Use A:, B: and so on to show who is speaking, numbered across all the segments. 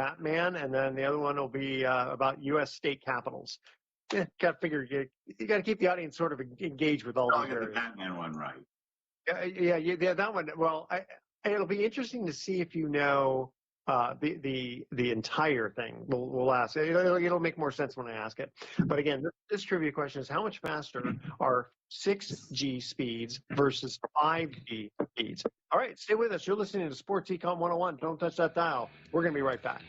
A: Batman, and then the other one will be about U.S. state capitals. Yeah, got to figure you got to keep the audience sort of engaged with all these areas.
B: The Batman one right.
A: Yeah, that one. Well, it'll be interesting to see if you know the entire thing. We'll ask. It'll make more sense when I ask it. But again, this trivia question is: how much faster are 6G speeds versus 5G speeds? All right, stay with us. You're listening to Sports Econ 101. Don't touch that dial. We're going to be right back.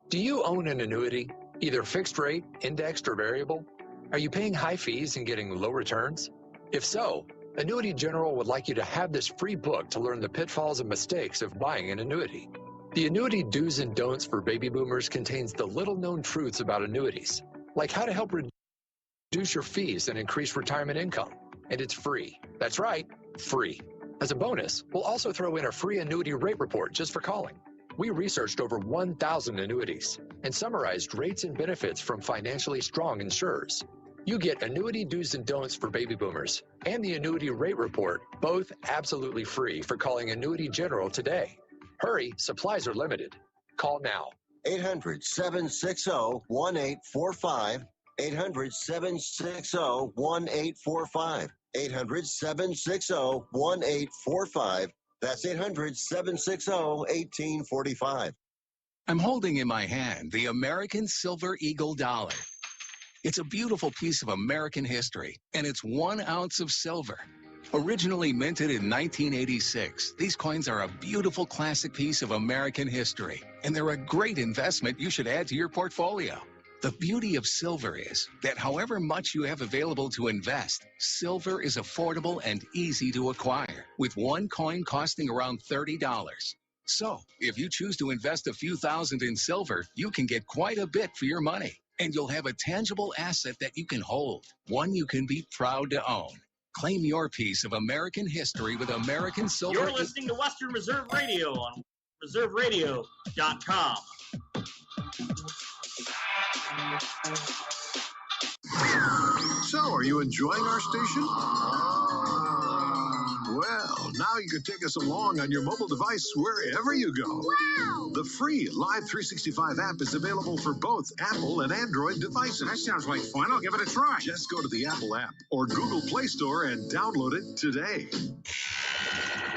C: Do you own an annuity, either fixed rate, indexed, or variable? Are you paying high fees and getting low returns? If so, Annuity General would like you to have this free book to learn the pitfalls and mistakes of buying an annuity. The Annuity Do's and Don'ts for Baby Boomers contains the little-known truths about annuities, like how to help reduce your fees and increase retirement income. And it's free. That's right, free. As a bonus, we'll also throw in a free annuity rate report just for calling. We researched over 1,000 annuities and summarized rates and benefits from financially strong insurers. You get Annuity Do's and Don'ts for Baby Boomers and the Annuity Rate Report, both absolutely free for calling Annuity General today. Hurry, supplies are limited. Call now.
D: 800-760-1845. 800-760-1845. 800-760-1845. That's 800-760-1845.
E: I'm holding in my hand the American Silver Eagle dollar. It's a beautiful piece of American history, and it's 1 ounce of silver. Originally minted in 1986, these coins are a beautiful classic piece of American history, and they're a great investment you should add to your portfolio. The beauty of silver is that however much you have available to invest, silver is affordable and easy to acquire, with one coin costing around $30. So, if you choose to invest a few thousand in silver, you can get quite a bit for your money, and you'll have a tangible asset that you can hold, one you can be proud to own. Claim your piece of American history with American Silver.
F: You're listening to Western Reserve Radio on reserveradio.com.
G: So, are you enjoying our station? Well, now you can take us along on your mobile device wherever you go.
H: Wow!
G: The free Live 365 app is available for both Apple and Android devices.
H: That sounds like fun. I'll give it a try.
G: Just go to the Apple app or Google Play Store and download it today.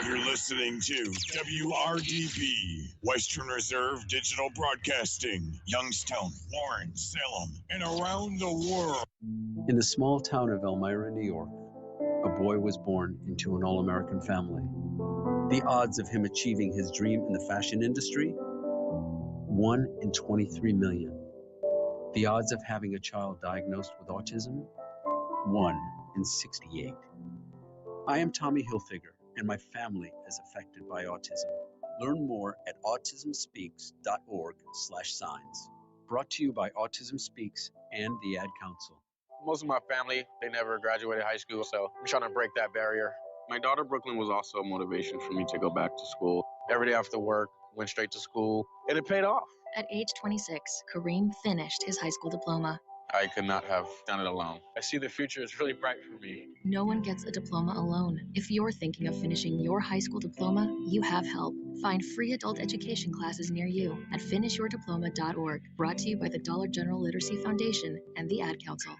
I: You're listening to WRDP, Western Reserve Digital Broadcasting, Youngstown, Lawrence, Salem, and around the world.
J: In the small town of Elmira, New York, a boy was born into an all-American family. The odds of him achieving his dream in the fashion industry? 1 in 23 million. The odds of having a child diagnosed with autism? 1 in 68. I am Tommy Hilfiger, and my family is affected by autism. Learn more at autismspeaks.org/signs. Brought to you by Autism Speaks and the Ad Council.
K: Most of my family, they never graduated high school, so I'm trying to break that barrier. My daughter, Brooklyn, was also a motivation for me to go back to school. Every day after work, went straight to school, and it paid off.
L: At age 26, Kareem finished his high school diploma.
K: I could not have done it alone. I see the future is really bright for me.
L: No one gets a diploma alone. If you're thinking of finishing your high school diploma, you have help. Find free adult education classes near you at finishyourdiploma.org. Brought to you by the Dollar General Literacy Foundation and the Ad Council.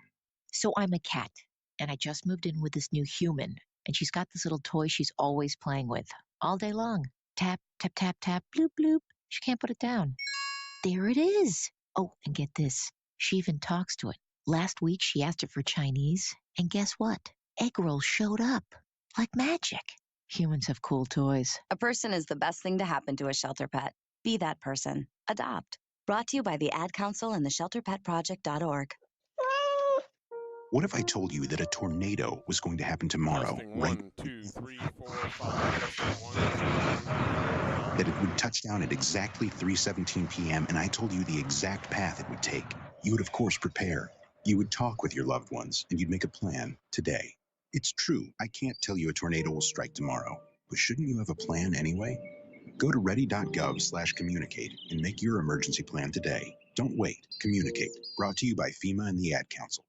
M: So I'm a cat, and I just moved in with this new human, and she's got this little toy she's always playing with, all day long. Tap, tap, tap, tap, bloop, bloop. She can't put it down. There it is. Oh, and get this. She even talks to it. Last week, she asked it for Chinese, and guess what? Egg rolls showed up. Like magic. Humans have cool toys.
N: A person is the best thing to happen to a shelter pet. Be that person. Adopt. Brought to you by the Ad Council and the ShelterPetProject.org.
B: What if I told you that a tornado was going to happen tomorrow?
O: Testing
B: Right?
O: 1, 2, 3, 4, 5. Testing 1, 2, 3, 4, 5.
B: That it would touch down at exactly 3:17 p.m. and I told you the exact path it would take. You would, of course, prepare. You would talk with your loved ones, and you'd make a plan today. It's true, I can't tell you a tornado will strike tomorrow, but shouldn't you have a plan anyway? Go to ready.gov/communicate and make your emergency plan today. Don't wait. Communicate. Brought to you by FEMA and the Ad Council.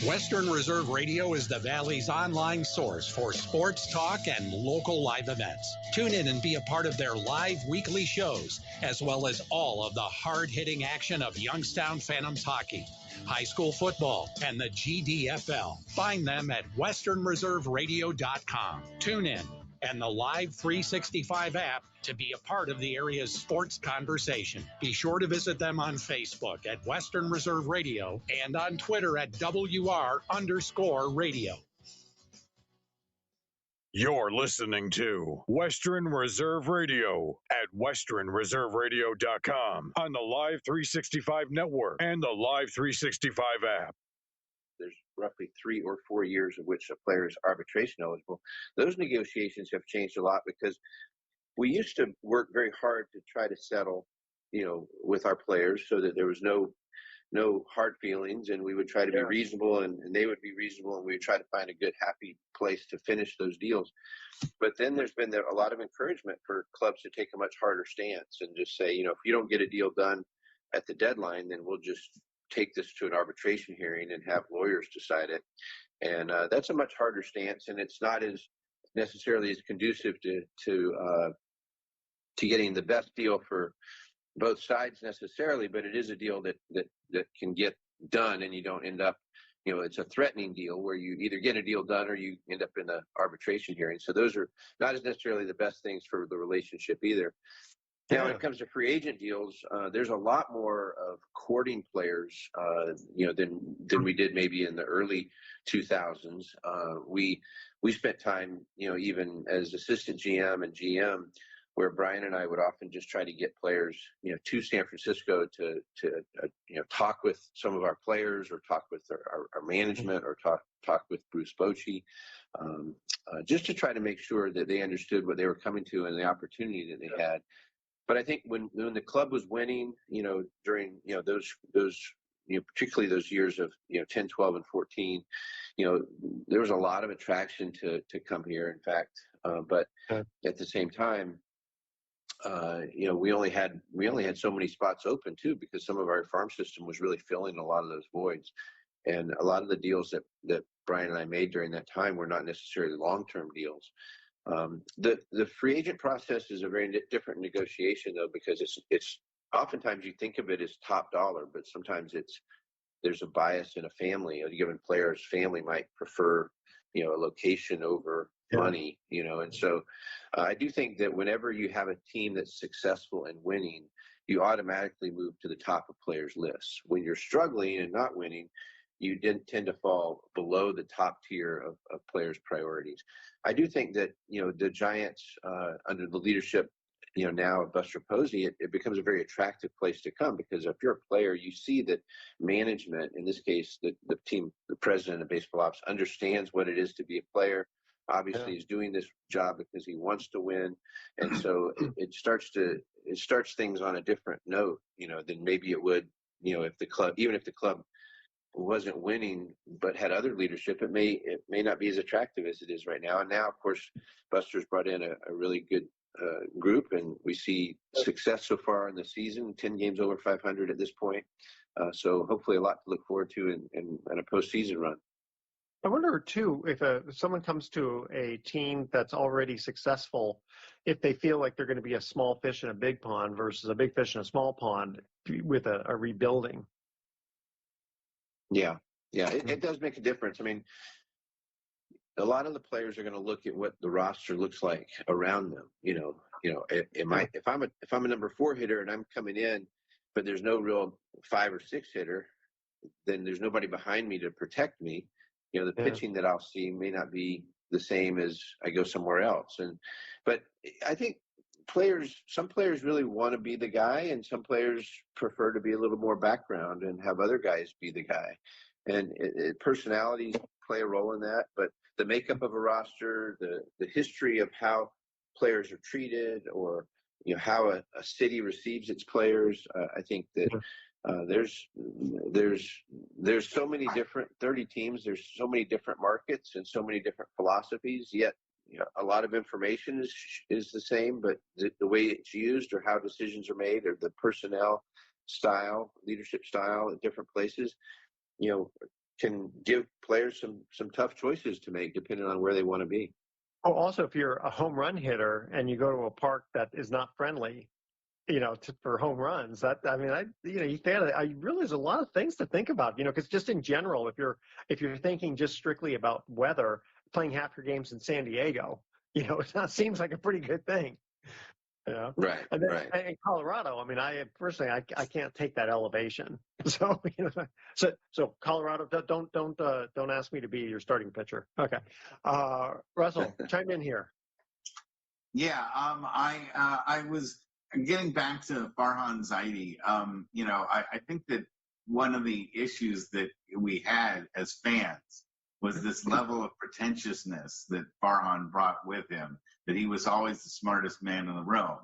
P: Western Reserve Radio is the Valley's online source for sports talk and local live events. Tune in and be a part of their live weekly shows, as well as all of the hard-hitting action of Youngstown Phantoms hockey, high school football, and the GDFL. Find them at westernreserveradio.com. Tune in and the Live 365 app to be a part of the area's sports conversation. Be sure to visit them on Facebook at Western Reserve Radio and on Twitter at WR_radio.
I: You're listening to Western Reserve Radio at westernreserveradio.com on the Live 365 network and the Live 365 app.
Q: There's roughly 3 or 4 years of which a player is arbitration eligible. Those negotiations have changed a lot because we used to work very hard to try to settle, with our players so that there was no hard feelings, and we would try to be reasonable and they would be reasonable, and we would try to find a good, happy place to finish those deals. But then there's been a lot of encouragement for clubs to take a much harder stance and just say, if you don't get a deal done at the deadline, then we'll just take this to an arbitration hearing and have lawyers decide it. And that's a much harder stance, and it's not as necessarily as conducive to getting the best deal for both sides necessarily, but it is a deal that can get done, and you don't end up, it's a threatening deal where you either get a deal done or you end up in an arbitration hearing. So those are not as necessarily the best things for the relationship either. Now, when it comes to free agent deals, there's a lot more of courting players, than we did maybe in the early 2000s. We spent time, even as assistant GM and GM, where Brian and I would often just try to get players, to San Francisco to talk with some of our players, or talk with our management, or talk with Bruce Bochy, just to try to make sure that they understood what they were coming to and the opportunity that they had. But I think when the club was winning, during, those particularly those years of, 10, 12, and 14, there was a lot of attraction to come here, in fact. But at the same time, we only had so many spots open too, because some of our farm system was really filling a lot of those voids. And a lot of the deals that Brian and I made during that time were not necessarily long-term deals. The free agent process is a very different negotiation, though, because it's oftentimes you think of it as top dollar, but sometimes there's a bias in a family. A given player's family might prefer, a location over money, and so I do think that whenever you have a team that's successful and winning, you automatically move to the top of players' lists. When you're struggling and not winning, you tend to fall below the top tier of players' priorities. I do think that, the Giants, under the leadership, now of Buster Posey, it becomes a very attractive place to come, because if you're a player, you see that management, in this case, the team, the president of baseball ops, understands what it is to be a player. Obviously, he's doing this job because he wants to win. And so it starts things on a different note, than maybe it would, if the club wasn't winning but had other leadership. It may not be as attractive as it is right now. And now, of course, Buster's brought in a really good group, and we see success so far in the season, 10 games over 500 at this point. So hopefully a lot to look forward to in a postseason run.
A: I wonder, too, if someone comes to a team that's already successful, if they feel like they're going to be a small fish in a big pond versus a big fish in a small pond with a rebuilding.
Q: Yeah, it does make a difference. I mean, a lot of the players are going to look at what the roster looks like around them. If I'm a number 4 hitter and I'm coming in, but there's no real 5 or 6 hitter, then there's nobody behind me to protect me. The pitching that I'll see may not be the same as I go somewhere else. But I think some players really want to be the guy, and some players prefer to be a little more background and have other guys be the guy. and personalities play a role in that. But the makeup of a roster, the history of how players are treated, or how a city receives its players. I think that there's so many different 30 teams. There's so many different markets and so many different philosophies. Yet a lot of information is the same, but the way it's used or how decisions are made or the personnel style, leadership style at different places, can give players some tough choices to make depending on where they want to be.
A: Oh, also, if you're a home run hitter and you go to a park that is not friendly, for home runs, you realize there's a lot of things to think about, because just in general, if you're thinking just strictly about weather, playing half your games in San Diego, it seems like a pretty good thing.
Q: Right.
A: And then
Q: right.
A: in Colorado, I personally, I can't take that elevation. So, so Colorado, don't ask me to be your starting pitcher. Okay. Russell, chime in here.
R: Yeah. I was getting back to Farhan Zaidi. I think that one of the issues that we had as fans was this level of pretentiousness that Farhan brought with him, that he was always the smartest man in the room.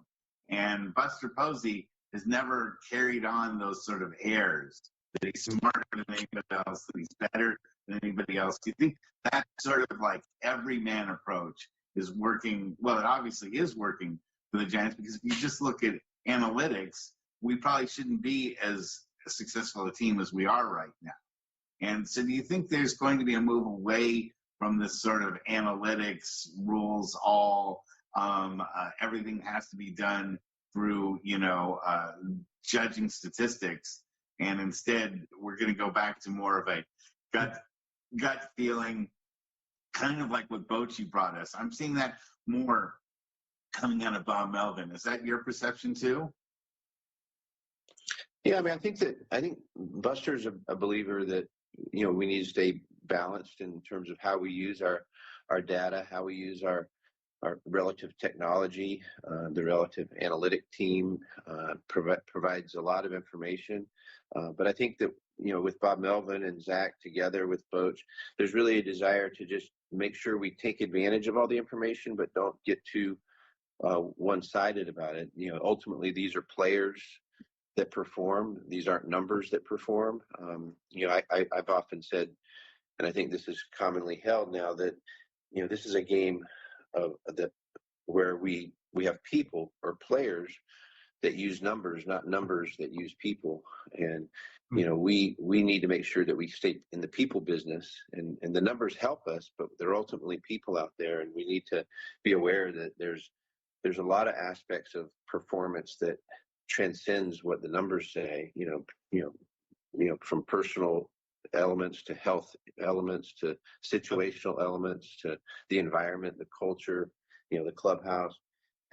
R: And Buster Posey has never carried on those sort of airs, that he's smarter than anybody else, that he's better than anybody else. Do you think that sort of like everyman approach is working? Well, it obviously is working for the Giants, because if you just look at analytics, we probably shouldn't be as successful a team as we are right now. And so do you think there's going to be a move away from this sort of analytics, rules, everything has to be done through, judging statistics, and instead we're going to go back to more of a gut feeling, kind of like what Bochy brought us? I'm seeing that more coming out of Bob Melvin. Is that your perception too?
Q: Yeah, I think Buster's a believer that we need to stay balanced in terms of how we use our data, how we use our relative technology. The relative analytic team provides a lot of information, but I think that with Bob Melvin and Zach together with Boch, there's really a desire to just make sure we take advantage of all the information, but don't get too one-sided about it. Ultimately, these are players that perform. These aren't numbers that perform. I've often said, and I think this is commonly held now, that this is a game where we have people or players that use numbers, not numbers that use people. And we need to make sure that we stay in the people business, and the numbers help us, but they're ultimately people out there, and we need to be aware that there's a lot of aspects of performance that transcends what the numbers say, from personal elements to health elements to situational elements to the environment, the culture, the clubhouse.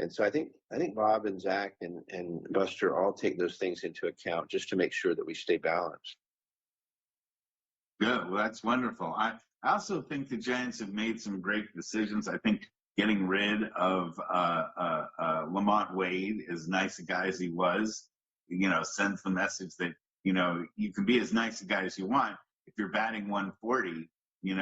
Q: And so I think Bob and Zach and Buster all take those things into account just to make sure that we stay balanced.
R: Good. Well, that's wonderful. I also think the Giants have made some great decisions. I think getting rid of Lamont Wade, as nice a guy as he was, sends the message that, you can be as nice a guy as you want. If you're batting 140, you're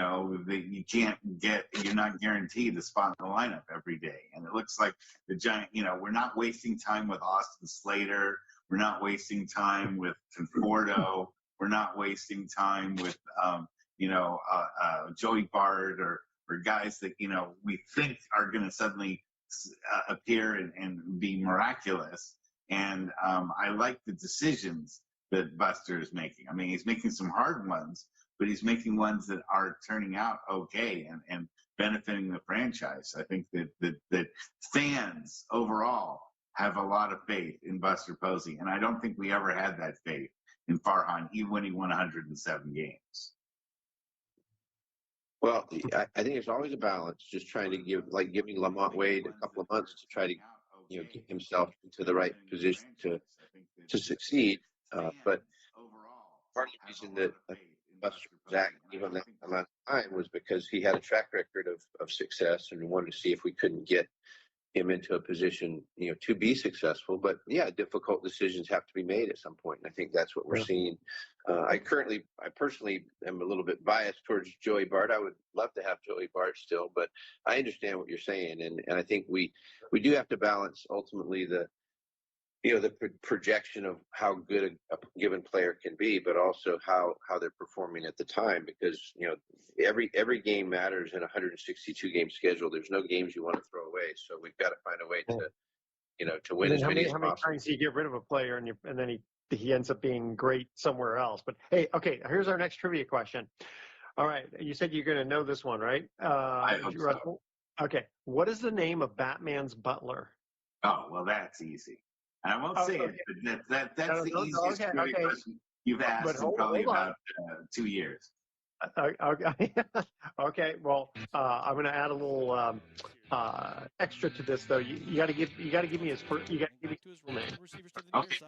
R: not guaranteed a spot in the lineup every day. And it looks like the Giant, we're not wasting time with Austin Slater. We're not wasting time with Conforto. We're not wasting time with, Joey Bard or guys that, we think are going to suddenly appear and be miraculous. And I like the decisions that Buster is making. He's making some hard ones, but he's making ones that are turning out okay and benefiting the franchise. I think that fans overall have a lot of faith in Buster Posey, and I don't think we ever had that faith in Farhan, even when he won 107 games.
Q: Well, I think there's always a balance, just trying to giving Lamont Wade a couple of months to try to, get himself into the right position to succeed. But part of the reason that Buster Zach gave him that amount of time was because he had a track record of success, and we wanted to see if we couldn't get him into a position, to be successful. But yeah, difficult decisions have to be made at some point, and I think that's what we're seeing I personally am a little bit biased towards Joey Bart. I would love to have Joey Bart still, but I understand what you're saying, and I think we do have to balance ultimately the projection of how good a given player can be, but also how they're performing at the time, because every game matters in a 162 game schedule. There's no games you want to throw away, so we've got to find a way to win as many as
A: how many
Q: possible.
A: times do you get rid of a player and then he ends up being great somewhere else? But hey, okay, here's our next trivia question. All right, you said you're going to know this one, right?
R: I hope so.
A: Okay, what is the name of Batman's butler?
R: Oh, well, that's easy. And I won't say it, but that's the easiest trivia question you've asked in probably about 2 years.
A: Okay. Okay. Well, I'm going to add a little extra to this, though. You got to give me his first. You got to give me his full name.
R: Okay.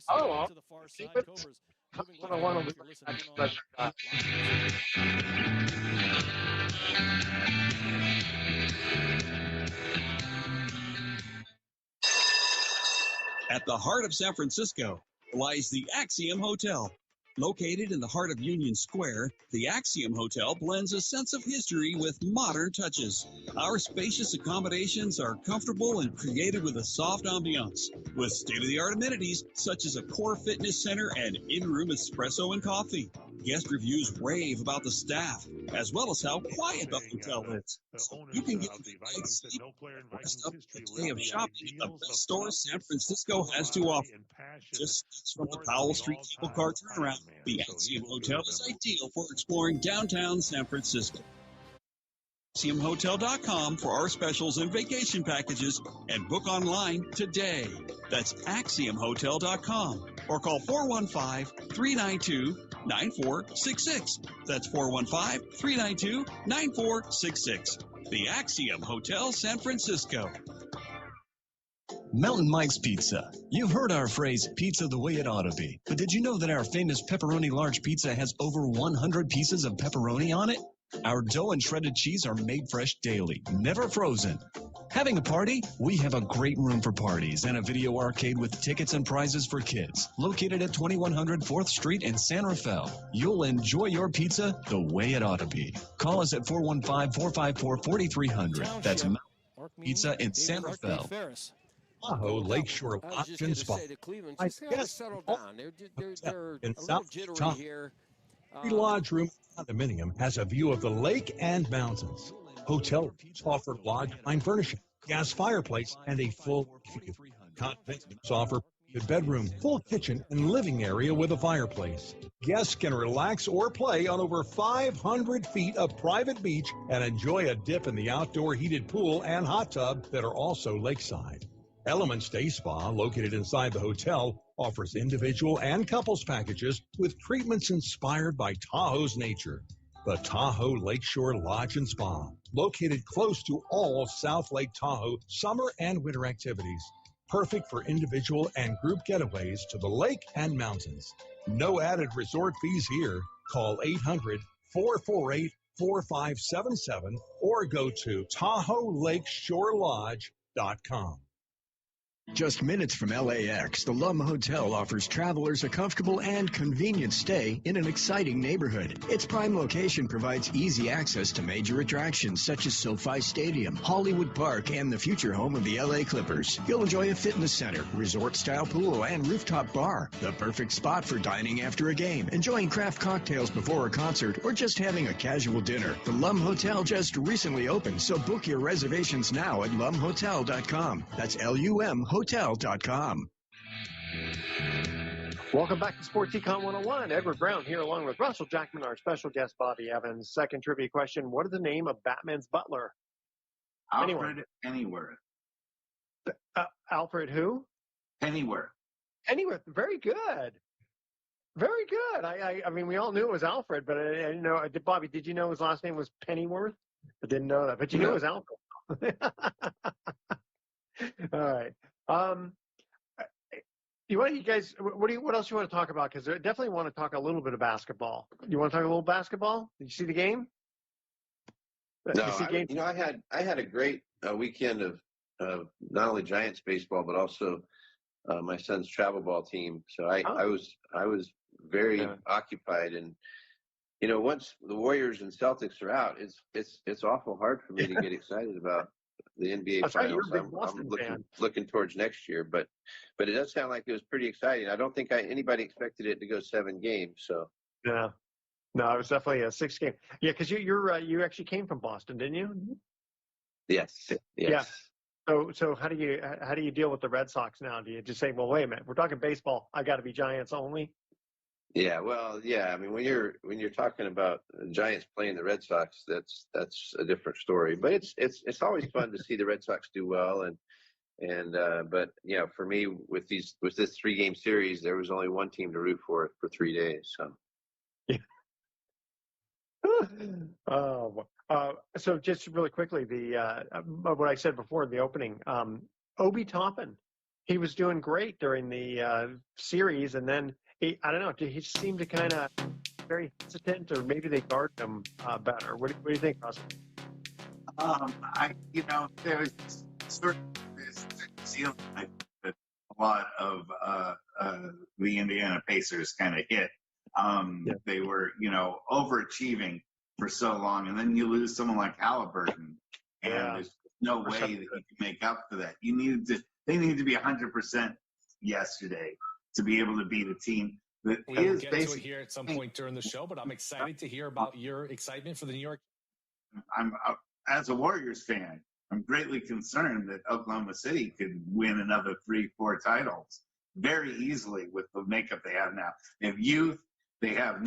A: Oh,
O: to the far side. Covers moving left to listen in on.
S: At the heart of San Francisco lies the Axiom Hotel. Located in the heart of Union Square, the Axiom Hotel blends a sense of history with modern touches. Our spacious accommodations are comfortable and created with a soft ambiance, with state-of-the-art amenities such as a core fitness center and in-room espresso and coffee. Guest reviews rave about the staff, as well as how quiet the hotel is. So you can get a good night's sleep and rest up a day of shopping at the best stores San Francisco has to offer. Just steps from the Powell Street cable car turnaround, the Axiom Hotel is ideal for exploring downtown San Francisco. AxiomHotel.com for our specials and vacation packages, and book online today. That's AxiomHotel.com, or call 415-392-9466. That's 415-392-9466. The Axiom Hotel, San Francisco.
T: Mountain Mike's Pizza. You've heard our phrase, pizza the way it ought to be. But did you know that our famous pepperoni large pizza has over 100 pieces of pepperoni on it? Our dough and shredded cheese are made fresh daily, never frozen. Having a party? We have a great room for parties and a video arcade with tickets and prizes for kids. Located at 2100 4th Street in San Rafael. You'll enjoy your pizza the way it ought to be. Call us at 415-454-4300. That's Mountain Pizza in San Rafael.
U: Tahoe Lakeshore Lodge and Spa. I guess
O: settle down. They're
U: in
O: a little
U: South
O: jittery
U: Tahoe.
O: here.
U: Every lodge room and condominium has a view of the lake and mountains. Hotel rooms offer lodge line furnishing, gas fireplace, and a full view. Condominiums offer a bedroom, full kitchen, and living area with a fireplace. Guests can relax or play on over 500 feet of private beach and enjoy a dip in the outdoor heated pool and hot tub that are also lakeside. Elements Day Spa, located inside the hotel, offers individual and couples packages with treatments inspired by Tahoe's nature. The Tahoe Lakeshore Lodge and Spa, located close to all South Lake Tahoe summer and winter activities. Perfect for individual and group getaways to the lake and mountains. No added resort fees here. Call 800-448-4577 or go to TahoeLakeshoreLodge.com.
V: Just minutes from LAX, the Lum Hotel offers travelers a comfortable and convenient stay in an exciting neighborhood. Its prime location provides easy access to major attractions such as SoFi Stadium, Hollywood Park, and the future home of the LA Clippers. You'll enjoy a fitness center, resort-style pool, and rooftop bar. The perfect spot for dining after a game, enjoying craft cocktails before a concert, or just having a casual dinner. The Lum Hotel just recently opened, so book your reservations now at lumhotel.com. That's L-U-M Hotel.com.
A: Welcome back to Sports Econ 101. Edward Brown here along with Russell Jackman, our special guest, Bobby Evans. Second trivia question. What is the name of Batman's butler?
R: Alfred Pennyworth.
A: Alfred who?
R: Pennyworth.
A: Pennyworth. Very good. Very good. I mean, we all knew it was Alfred, but I didn't know. Bobby, did you know his last name was Pennyworth? I didn't know that, but you knew it was Alfred. All right. What else you want to talk about? Because I definitely want to talk a little bit of basketball. You want to talk a little basketball? Did you see the game?
Q: No, I had a great weekend of not only Giants baseball but also my son's travel ball team. So I was very occupied. And once the Warriors and Celtics are out, it's awful hard for me to get excited about the NBA finals. I'm looking towards next year, but it does sound like it was pretty exciting. I don't think anybody expected it to go 7 games. So
A: yeah, no, it was definitely a 6 game. Yeah, because you actually came from Boston, didn't you?
Q: Yes.
A: Yeah. So how do you deal with the Red Sox now? Do you just say, well, wait a minute, we're talking baseball. I got to be Giants only?
Q: Yeah, well, yeah. I mean, when you're talking about the Giants playing the Red Sox, that's a different story. But it's always fun to see the Red Sox do well. But for me, with this 3-game series, there was only one team to root for 3 days. So.
A: Yeah. So just really quickly, what I said before in the opening, Obi Toppin, he was doing great during the series, and then I don't know, he seemed to kind of very hesitant, or maybe they guarded him better. What do you think, Russell?
R: There's sort of this ceiling that a lot of the Indiana Pacers kind of hit. They were, overachieving for so long, and then you lose someone like Halliburton, and there's no way that you can make up for that. They need to be 100% yesterday to be able to beat a team that
C: we'll get to it here at some point during the show, but I'm excited to hear about your excitement for the New York.
R: As a Warriors fan, I'm greatly concerned that Oklahoma City could win another 3-4 titles very easily with the makeup they have now. They have youth. They have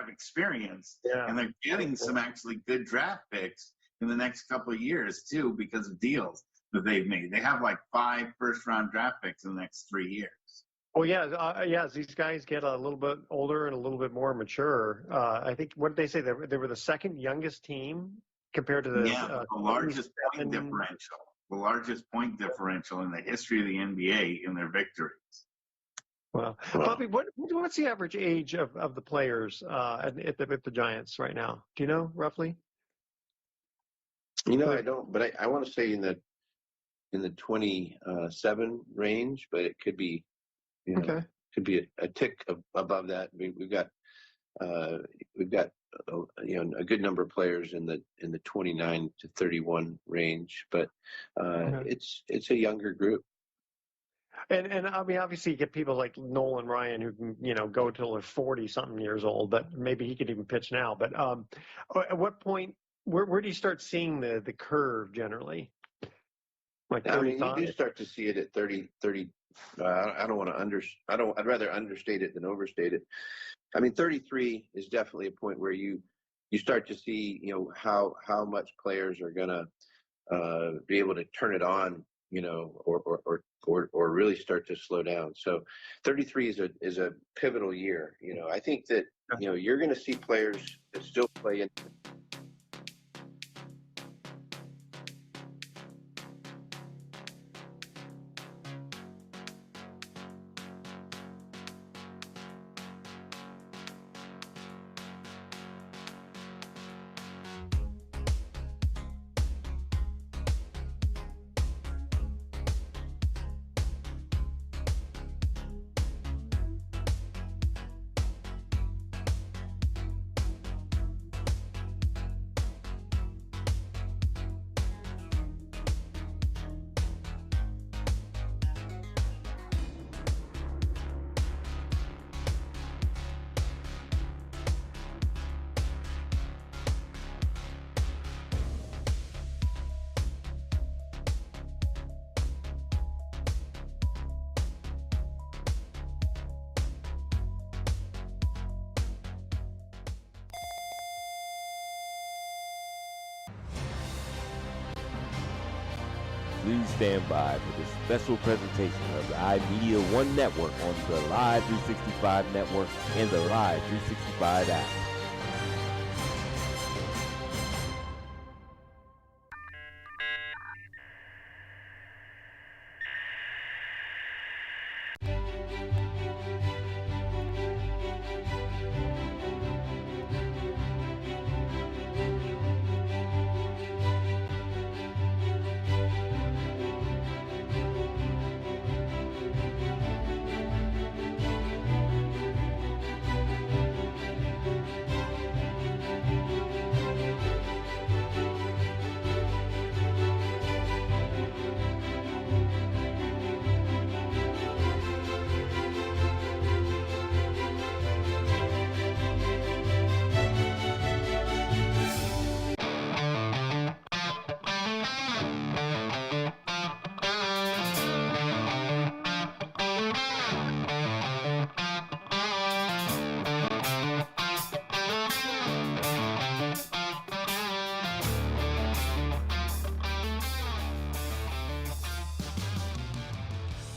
R: experience, and they're getting some actually good draft picks in the next couple of years too, because of deals that they've made. They have like 5 first-round draft picks in the next 3 years.
A: Well, as these guys get a little bit older and a little bit more mature, I think, what did they say? They were the second youngest team compared to the
R: largest point differential. The largest point differential in the history of the NBA in their victories.
A: Well, Bobby, what's the average age of the players at the Giants right now? Do you know roughly?
Q: I don't, but I want to say in the 27 range, but it could be, could be a tick above that. We've got a good number of players in the 29 to 31 range, but it's a younger group.
A: And I mean, obviously you get people like Nolan Ryan who can, go till they're 40-something years old, but maybe he could even pitch now. But at what point, where do you start seeing the curve generally? Like 35?
Q: I mean, you do start to see it at 30. I'd rather understate it than overstate it. I mean, 33 is definitely a point where you start to see, how much players are going to be able to turn it on, or really start to slow down. So 33 is a pivotal year. I think that, you're going to see players that still play in.
D: Please stand by for this special presentation of the iMedia One Network on the Live 365 Network and the Live 365 app.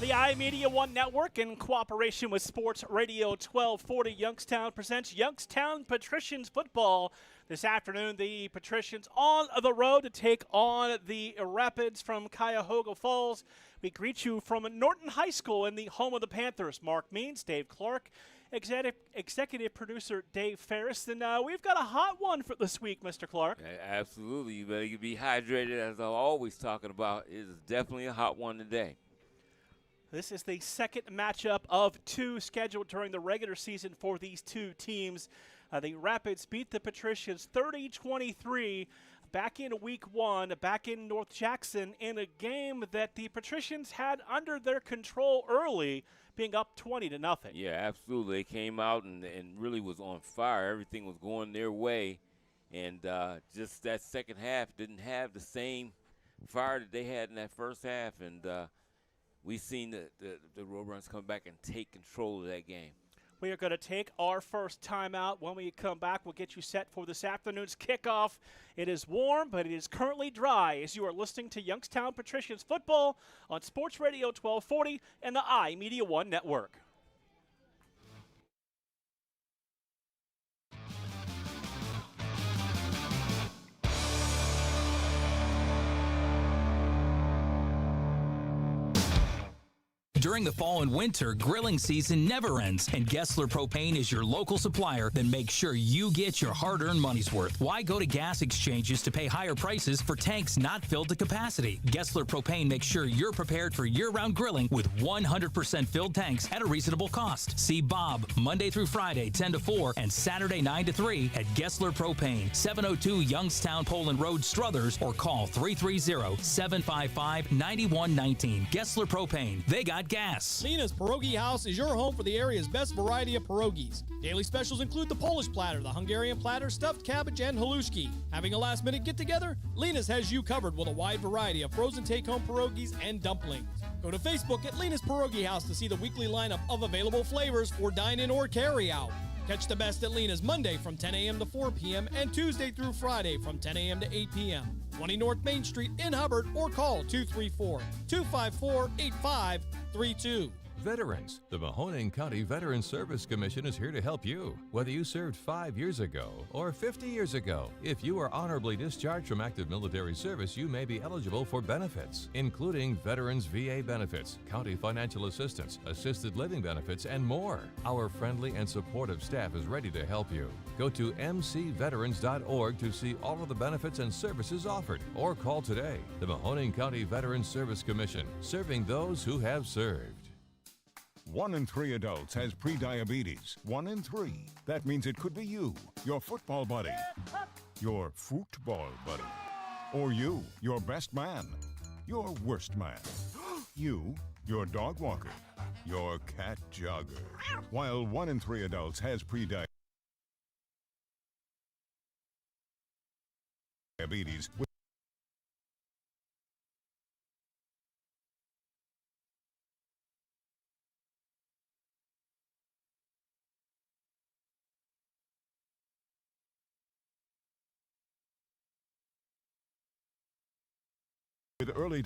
E: The iMedia One Network, in cooperation with Sports Radio 1240 Youngstown, presents Youngstown Patricians football. This afternoon, the Patricians on the road to take on the Rapids from Cuyahoga Falls. We greet you from Norton High School in the home of the Panthers. Mark Means, Dave Clark, executive producer Dave Ferris, and we've got a hot one for this week, Mr. Clark.
D: Absolutely. You better be hydrated, as I'm always talking about. It is definitely a hot one today.
E: This is the second matchup of two scheduled during the regular season for these two teams. The Rapids beat the Patricians 30-23 back in week one, back in North Jackson, in a game that the Patricians had under their control early, being up 20-0.
D: Yeah, absolutely. They came out and really was on fire. Everything was going their way. And just that second half didn't have the same fire that they had in that first half. And we've seen the Roadrunners come back and take control of that game.
E: We are going to take our first timeout. When we come back, we'll get you set for this afternoon's kickoff. It is warm, but it is currently dry as you are listening to Youngstown Patricians football on Sports Radio 1240 and the iMedia One Network.
F: During the fall and winter, grilling season never ends, and Gessler Propane is your local supplier that makes sure you get your hard-earned money's worth. Why go to gas exchanges to pay higher prices for tanks not filled to capacity? Gessler Propane makes sure you're prepared for year-round grilling with 100% filled tanks at a reasonable cost. See Bob Monday through Friday, 10 to 4, and Saturday, 9 to 3 at Gessler Propane, 702 Youngstown Poland Road, Struthers, or call 330-755-9119. Gessler Propane. They got gas.
W: Lena's Pierogi House is your home for the area's best variety of pierogies. Daily specials include the Polish platter, the Hungarian platter, stuffed cabbage, and halushki. Having a last-minute get-together? Lena's has you covered with a wide variety of frozen take-home pierogies and dumplings. Go to Facebook at Lena's Pierogi House to see the weekly lineup of available flavors for dine-in or carry-out. Catch the best at Lena's Monday from 10 a.m. to 4 p.m. and Tuesday through Friday from 10 a.m. to 8 p.m. 20 North Main Street in Hubbard, or call 234-254-8532.
X: Veterans. The Mahoning County Veterans Service Commission is here to help you. Whether you served 5 years ago or 50 years ago, if you are honorably discharged from active military service, you may be eligible for benefits, including Veterans VA benefits, county financial assistance, assisted living benefits, and more. Our friendly and supportive staff is ready to help you. Go to mcveterans.org to see all of the benefits and services offered, or call today. The Mahoning County Veterans Service Commission, serving those who have served.
I: 1 in 3 adults has prediabetes. 1 in 3. That means it could be you, your football buddy, your football buddy, or you, your best man, your worst man, you, your dog walker, your cat jogger. While 1 in 3 adults has prediabetes, with early